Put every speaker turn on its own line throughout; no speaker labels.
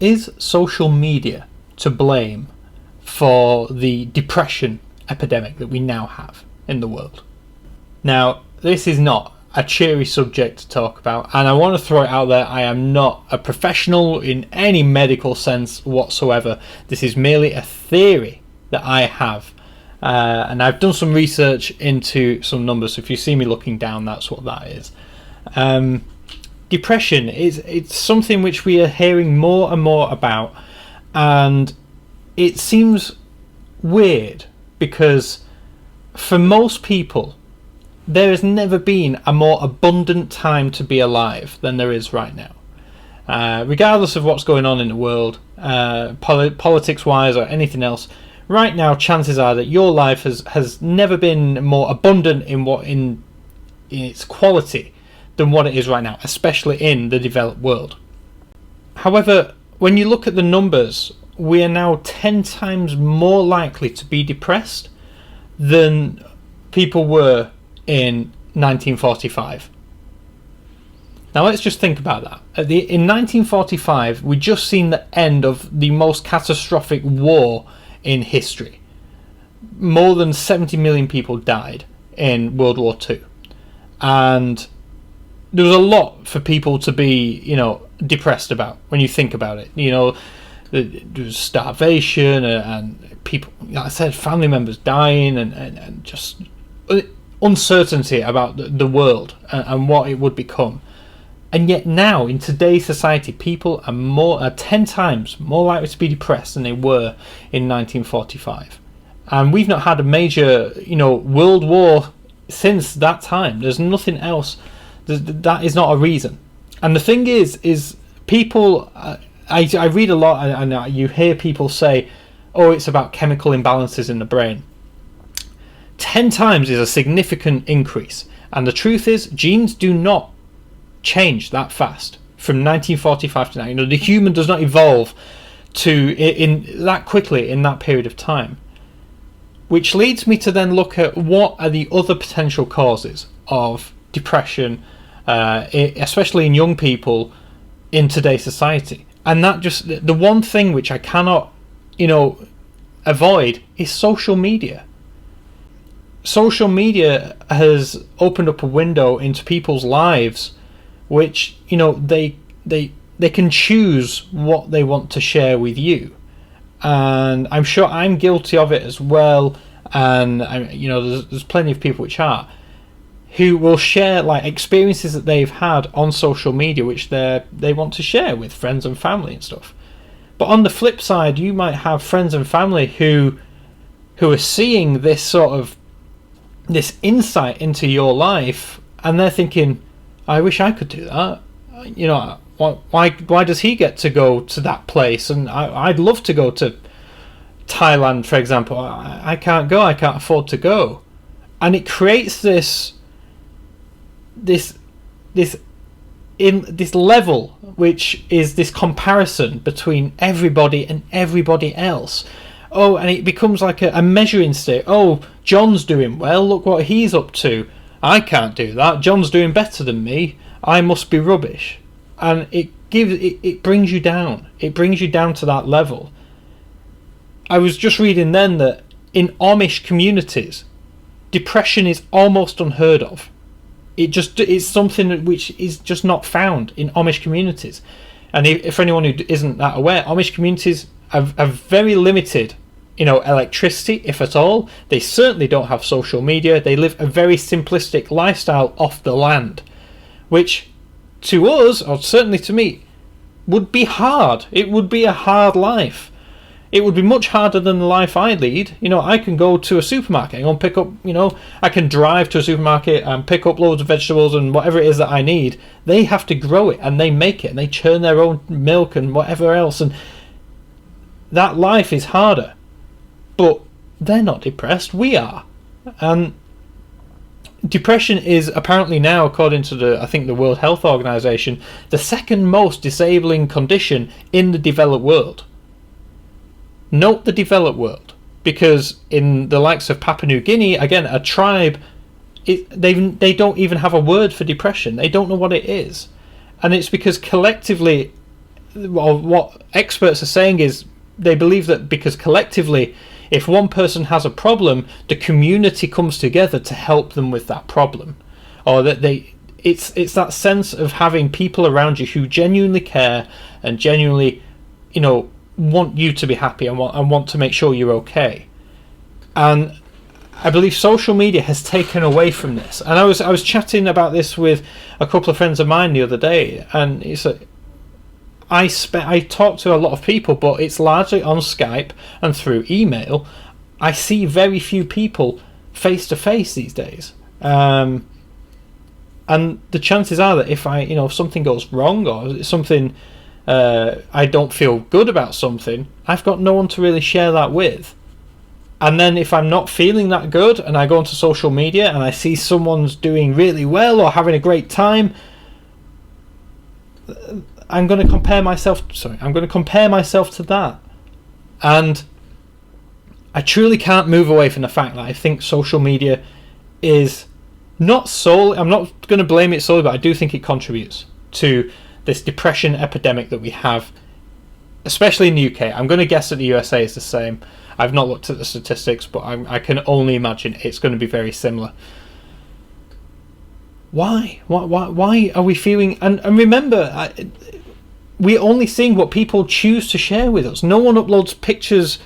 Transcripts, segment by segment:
Is social media to blame for the depression epidemic that we now have in the world? Now, this is not a cheery subject to talk about, and I want to throw it out there. I am not a professional in any medical sense whatsoever. This is merely a theory that I have, and I've done some research into some numbers. So if you see me looking down, that's what that is. Depression it's something which we are hearing more and more about, and it seems weird because for most people there has never been a more abundant time to be alive than there is right now. Regardless of what's going on in the world, politics wise or anything else, right now chances are that your life has never been more abundant in its quality than what it is right now, especially in the developed world. However, when you look at the numbers, we are now 10 times more likely to be depressed than people were in 1945. Now let's just think about that. In 1945, we just seen the end of the most catastrophic war in history. More than 70 million people died in World War II. And there was a lot for people to be, depressed about when you think about it. There was starvation and people, like I said, family members dying and just uncertainty about the world and what it would become. And yet now, in today's society, people are 10 times more likely to be depressed than they were in 1945. And we've not had a major, world war since that time. There's nothing else. That is not a reason. And the thing is people, I read a lot and you hear people say, oh, it's about chemical imbalances in the brain. 10 times is a significant increase. And the truth is, genes do not change that fast from 1945 to now. The human does not evolve in that quickly in that period of time. Which leads me to then look at what are the other potential causes of depression, especially in young people in today's society. And that just, the one thing which I cannot, avoid is social media. Social media has opened up a window into people's lives which, they can choose what they want to share with you. And I'm sure I'm guilty of it as well. And, there's plenty of people which are, who will share like experiences that they've had on social media which they want to share with friends and family and stuff. But on the flip side, you might have friends and family who are seeing this sort of this insight into your life, and they're thinking, I wish I could do that. Why does he get to go to that place? And I'd love to go to Thailand, for example. I can't go. I can't afford to go. And it creates this level, which is this comparison between everybody and everybody else. Oh, and it becomes like a measuring stick. Oh, John's doing well. Look what he's up to. I can't do that. John's doing better than me. I must be rubbish. And it brings you down. It brings you down to that level. I was just reading then that in Amish communities, depression is almost unheard of. It's something which is just not found in Amish communities. And if for anyone who isn't that aware, Amish communities have very limited, electricity, if at all. They certainly don't have social media. They live a very simplistic lifestyle off the land, which to us, or certainly to me, would be hard. It would be a hard life. It would be much harder than the life I lead. I can go to a supermarket and pick up, I can drive to a supermarket and pick up loads of vegetables and whatever it is that I need. They have to grow it and they make it and they churn their own milk and whatever else. And that life is harder. But they're not depressed. We are. And depression is apparently now, according to the World Health Organization, the second most disabling condition in the developed world. Note the developed world, because in the likes of Papua New Guinea, again, a tribe, they don't even have a word for depression. They don't know what it is. And it's because collectively, well, what experts are saying is they believe that because collectively, if one person has a problem, the community comes together to help them with that problem, or that it's that sense of having people around you who genuinely care and genuinely, want you to be happy and want to make sure you're okay. And I believe social media has taken away from this. And I was chatting about this with a couple of friends of mine the other day, and it's like, I talk to a lot of people, but it's largely on Skype and through email. I see very few people face to face these days. And the chances are that if if something goes wrong, or something, I don't feel good about something, I've got no one to really share that with. And then if I'm not feeling that good and I go onto social media and I see someone's doing really well or having a great time, I'm going to compare myself to that. And I truly can't move away from the fact that I think social media is not solely, I'm not going to blame it solely, but I do think it contributes to this depression epidemic that we have, especially in the UK. I'm going to guess that the USA is the same. I've not looked at the statistics, but I can only imagine it's going to be very similar. Why? Why are we feeling... And remember, we're only seeing what people choose to share with us. No one uploads pictures,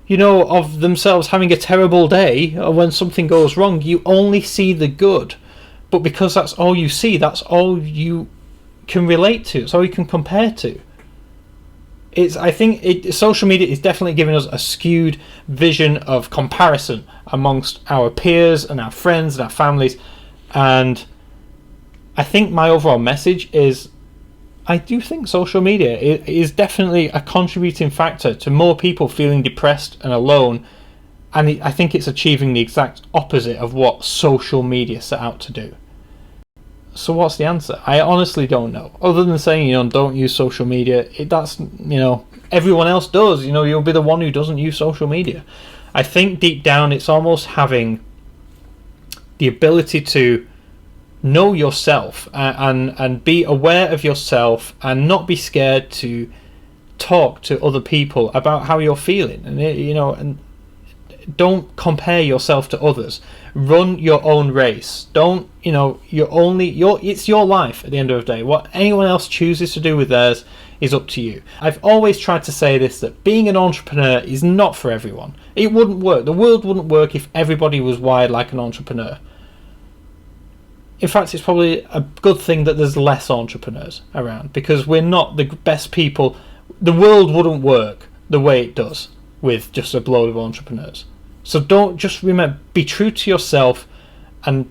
of themselves having a terrible day or when something goes wrong. You only see the good. But because that's all you see, that's all you can relate to. It's all you can compare to. I think social media is definitely giving us a skewed vision of comparison amongst our peers and our friends and our families. And I think my overall message is, I do think social media is definitely a contributing factor to more people feeling depressed and alone, and I think it's achieving the exact opposite of what social media set out to do. So what's the answer? I honestly don't know. Other than saying, don't use social media, that's, everyone else does. You'll be the one who doesn't use social media. I think deep down it's almost having the ability to know yourself and be aware of yourself and not be scared to talk to other people about how you're feeling, and and don't compare yourself to others. Run your own race. Don't it's your life at the end of the day. What anyone else chooses to do with theirs is up to you. I've always tried to say this, that being an entrepreneur is not for everyone. It wouldn't work. The world wouldn't work if everybody was wired like an entrepreneur. In fact, it's probably a good thing that there's less entrepreneurs around, because we're not the best people. The world wouldn't work the way it does with just a load of entrepreneurs. So remember, be true to yourself and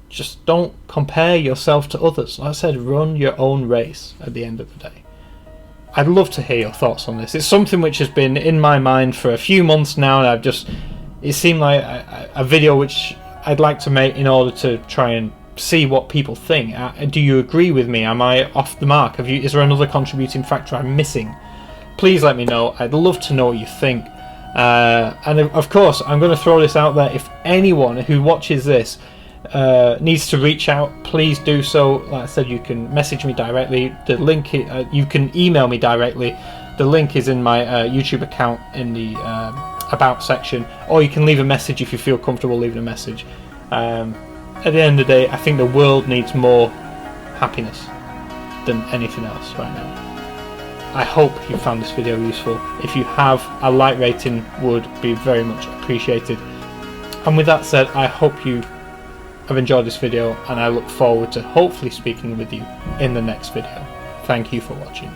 just don't compare yourself to others. Like I said, run your own race at the end of the day. I'd love to hear your thoughts on this. It's something which has been in my mind for a few months now, and it seemed like a video which I'd like to make in order to try and see what people think. Do you agree with me? Am I off the mark? Is there another contributing factor I'm missing? Please let me know. I'd love to know what you think. And of course, I'm going to throw this out there. If anyone who watches this needs to reach out, please do so. Like I said, you can message me directly. The link, you can email me directly. The link is in my YouTube account in the About section, or you can leave a message if you feel comfortable leaving a message. At the end of the day, I think the world needs more happiness than anything else right now. I hope you found this video useful. If you have, a like rating would be very much appreciated. And with that said, I hope you have enjoyed this video, and I look forward to hopefully speaking with you in the next video. Thank you for watching.